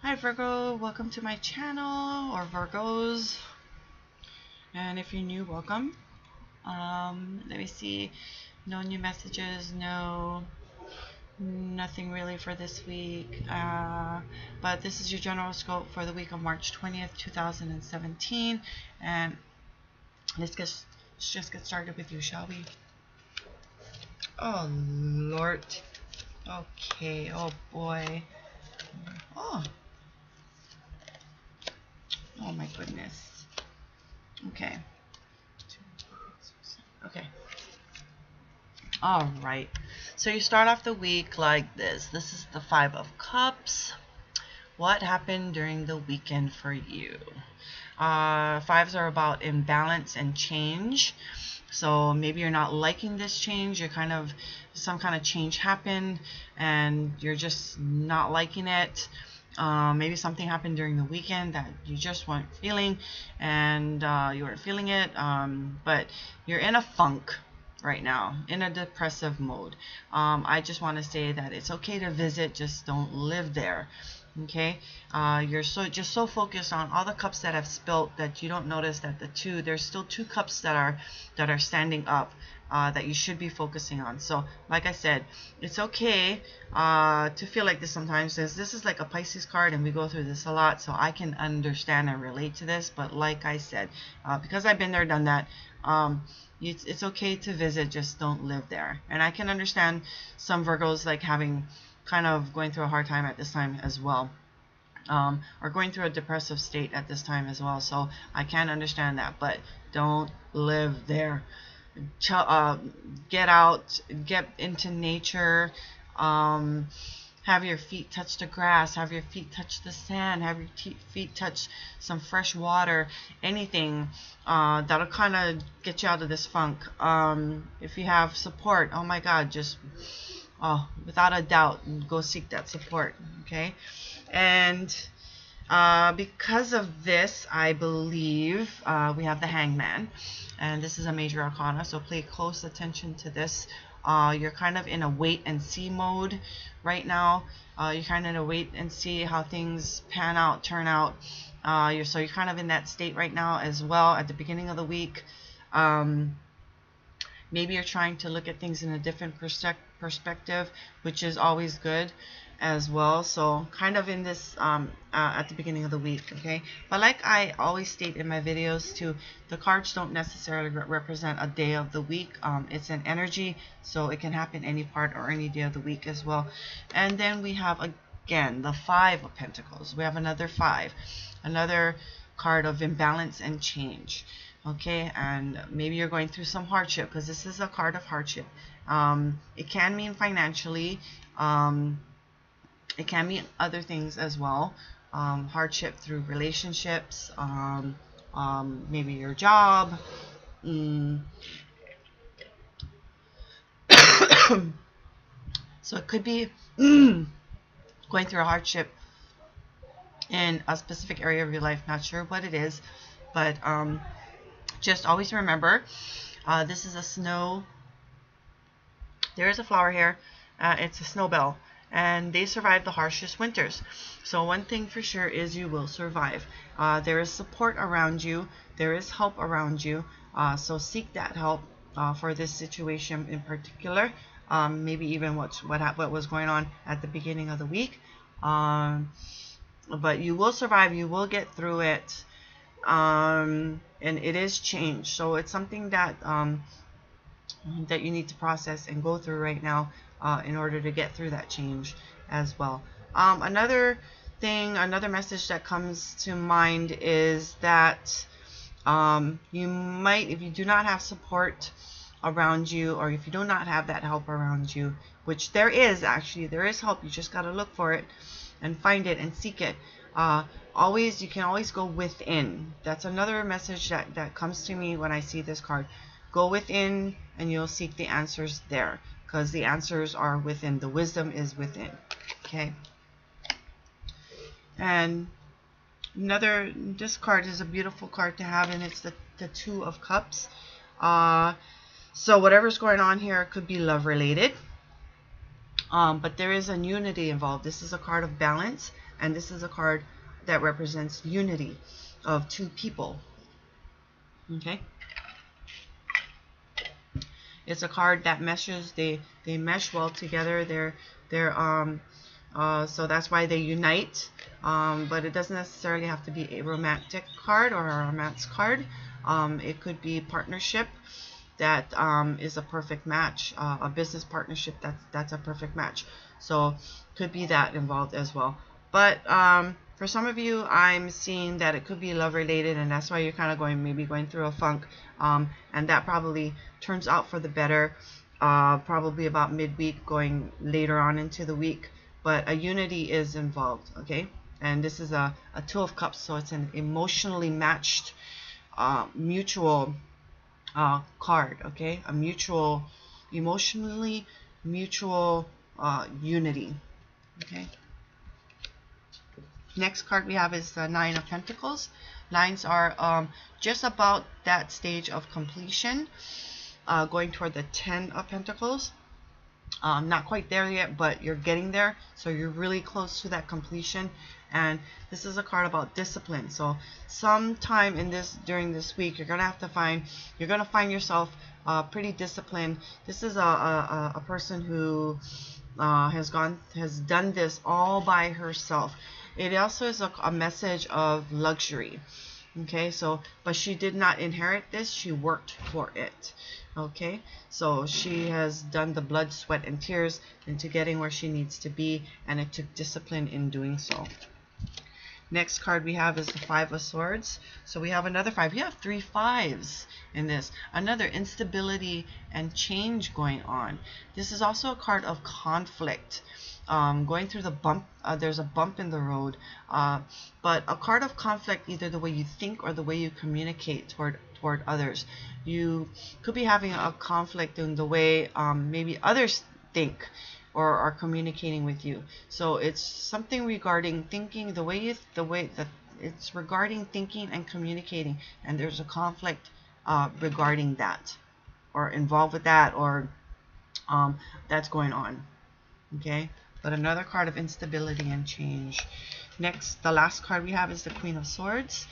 Hi Virgo, welcome to my channel, or Virgos, and if you're new, welcome. Let me see, no new messages, nothing really for this week, but this is your general scope for the week of March 20th, 2017, and let's just get started with you, shall we? Oh Lord, okay, oh boy, oh, oh my goodness, okay, okay. All right, so you start off the week like this. This is the Five of Cups. What happened during the weekend for you? Fives are about imbalance and change. So maybe you're not liking this change. You're some kind of change happened and you're just not liking it. Maybe something happened during the weekend that you just weren't feeling, and you weren't feeling it, but you're in a funk right now, in a depressive mode. I just want to say that it's okay to visit, just don't live there. Okay, you're just so focused on all the cups that have spilt that you don't notice that there's still two cups that are standing up, that you should be focusing on. So like I said, it's okay to feel like this sometimes. This is like a Pisces card and we go through this a lot, so I can understand and relate to this. But like I said, because I've been there, done that, it's okay to visit, just don't live there. And I can understand some Virgos like going through a hard time at this time as well, or going through a depressive state at this time as well. So I can understand that, but don't live there. Get out, get into nature, have your feet touch the grass, have your feet touch the sand, have your feet touch some fresh water, anything that'll kind of get you out of this funk. If you have support, oh my God, just without a doubt, go seek that support. Okay, and because of this, I believe we have the Hangman, and this is a major arcana, so pay close attention to this. You're kind of in a wait and see mode right now. You're kind of in a wait and see how things turn out. You're kind of in that state right now as well. At the beginning of the week, maybe you're trying to look at things in a different perspective, which is always good as well. So kind of in this at the beginning of the week, okay? But like I always state in my videos too, the cards don't necessarily represent a day of the week. It's an energy, so it can happen any part or any day of the week as well. And then we have again the Five of Pentacles. We have another five, another card of imbalance and change. Okay, and maybe you're going through some hardship, because this is a card of hardship. It can mean financially. It can mean other things as well. Hardship through relationships, maybe your job. So it could be going through a hardship in a specific area of your life. Not sure what it is, but just always remember, this is a snow. There is a flower here. It's a snowbell, and they survive the harshest winters. So one thing for sure is you will survive. There is support around you. There is help around you. So seek that help for this situation in particular. Maybe even what was going on at the beginning of the week. But you will survive. You will get through it. And it is change. So it's something that that you need to process and go through right now in order to get through that change as well. Another message that comes to mind is that you might, if you do not have support around you, or if you do not have that help around you, which there is help, you just got to look for it and find it and seek it. You can always go within. That's another message that comes to me when I see this card. Go within and you'll seek the answers there, because the answers are within. The wisdom is within. Okay. And this card is a beautiful card to have, and it's the Two of Cups. So whatever's going on here could be love related. But there is a unity involved. This is a card of balance, and this is a card that represents unity of two people. Okay, it's a card that meshes. They mesh well together. So that's why they unite. But it doesn't necessarily have to be a romantic card or a romance card. It could be partnership that is a perfect match. A business partnership that's a perfect match. So could be that involved as well. But for some of you, I'm seeing that it could be love related, and that's why you're kind of going through a funk, and that probably turns out for the better, probably about midweek, going later on into the week. But a unity is involved, okay? And this is a Two of Cups, so it's an emotionally matched, mutual card, okay? A mutual, emotionally mutual unity, okay? Next card we have is the Nine of Pentacles. Nines are just about that stage of completion, going toward the Ten of Pentacles. Not quite there yet, but you're getting there. So you're really close to that completion. And this is a card about discipline. So sometime during this week, you're gonna find yourself pretty disciplined. This is a person who has done this all by herself. It also is a message of luxury. Okay, so, but she did not inherit this, she worked for it. Okay, so she has done the blood, sweat, and tears into getting where she needs to be, and it took discipline in doing so. Next card we have is the Five of Swords. So we have another five. We have 3 fives in this. Another instability and change going on. This is also a card of conflict. Going through the bump, there's a bump in the road, but a card of conflict, either the way you think or the way you communicate toward others. You could be having a conflict in the way maybe others think or are communicating with you. So it's something regarding thinking, it's regarding thinking and communicating, and there's a conflict regarding that, or involved with that, or that's going on. Okay, but another card of instability and change. Next, the last card we have is the Queen of Swords.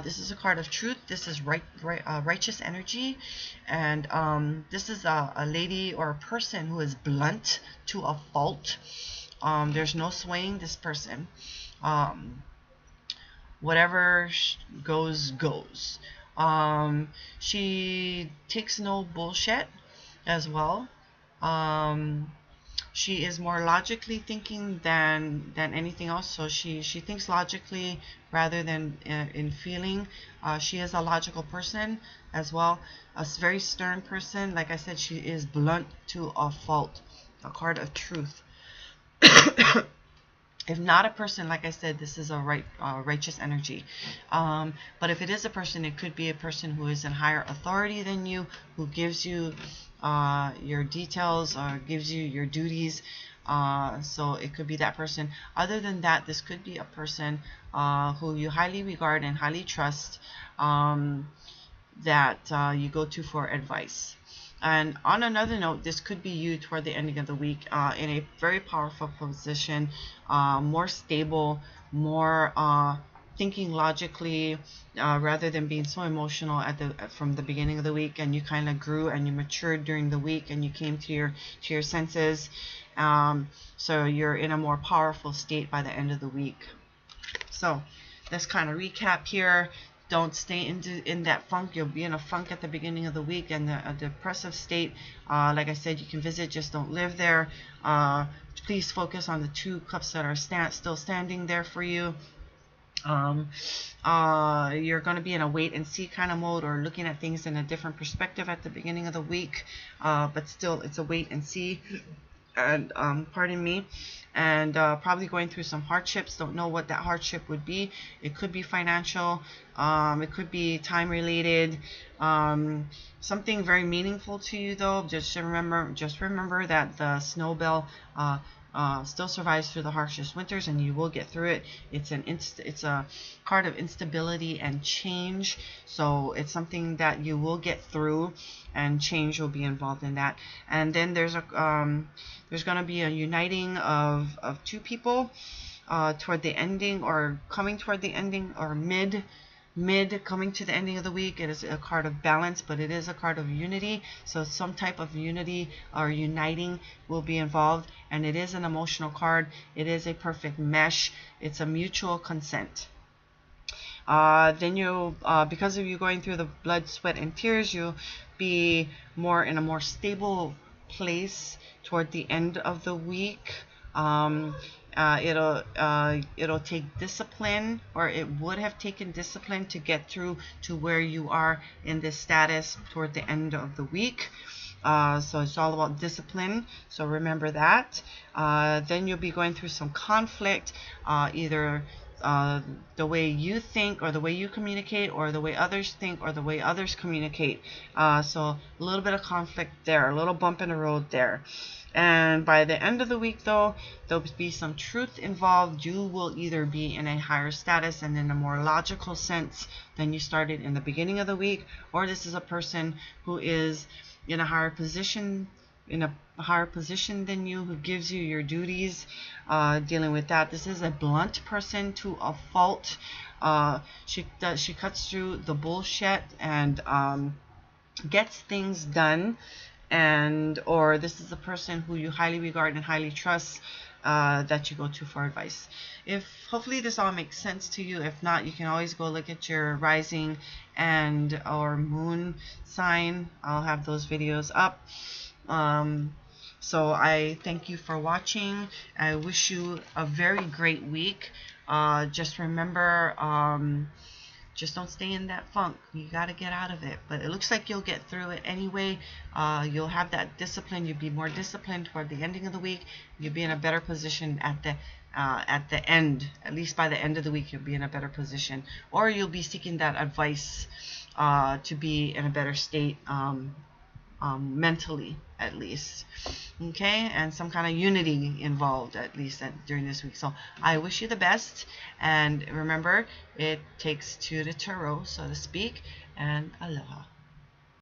This is a card of truth. This is righteous energy, and this is a lady or a person who is blunt to a fault. There's no swaying this person. Whatever goes. She takes no bullshit as well. She is more logically thinking than anything else. So she thinks logically rather than in feeling. She is a logical person as well. A very stern person. Like I said, she is blunt to a fault. A card of truth. If not a person, like I said, this is a righteous energy. But if it is a person, it could be a person who is in higher authority than you, who gives you your details or gives you your duties. So it could be that person. Other than that, this could be a person who you highly regard and highly trust, that you go to for advice. And on another note, this could be you toward the ending of the week, in a very powerful position, more stable, more thinking logically, rather than being so emotional from the beginning of the week, and you kind of grew and you matured during the week and you came to your senses. So you're in a more powerful state by the end of the week. So let's kind of recap here. Don't stay in that funk. You'll be in a funk at the beginning of the week and a depressive state. Like I said, you can visit, just don't live there. Please focus on the 2 cups that are still standing there for you. You're going to be in a wait and see kind of mode, or looking at things in a different perspective at the beginning of the week, but still it's a wait and see. And pardon me, and probably going through some hardships. Don't know what that hardship would be. It could be financial, it could be time related, something very meaningful to you though. Just remember that the snow bell still survives through the harshest winters, and you will get through it. It's a card of instability and change, so it's something that you will get through, and change will be involved in that. And then there's going to be a uniting of two people toward the ending, or coming toward the ending, or mid coming to the ending of the week. It is a card of balance, but it is a card of unity, so some type of unity or uniting will be involved, and it is an emotional card. It is a perfect mesh. It's a mutual consent. Then you, because of you going through the blood, sweat, and tears, you'll be in a more stable place toward the end of the week. It'll take discipline, or it would have taken discipline to get through to where you are in this status toward the end of the week. So it's all about discipline, so remember that. Then you'll be going through some conflict, either the way you think, or the way you communicate, or the way others think, or the way others communicate. So a little bit of conflict there, a little bump in the road there. And by the end of the week, though, there'll be some truth involved. You will either be in a higher status and in a more logical sense than you started in the beginning of the week, or this is a person who is in a higher position than you, who gives you your duties, dealing with that. This is a blunt person to a fault. She cuts through the bullshit and gets things done. And or this is a person who you highly regard and highly trust, that you go to for advice. Hopefully this all makes sense to you. If not, you can always go look at your rising and or moon sign. I'll have those videos up. So I thank you for watching. I wish you a very great week. Just remember, just don't stay in that funk. You got to get out of it. But it looks like you'll get through it anyway. You'll have that discipline. You'll be more disciplined toward the ending of the week. You'll be in a better position at the end. At least by the end of the week, you'll be in a better position. Or you'll be seeking that advice to be in a better state, mentally at least. Okay, and some kind of unity involved at least during this week. So I wish you the best, and remember, it takes two to tango, so to speak, and aloha.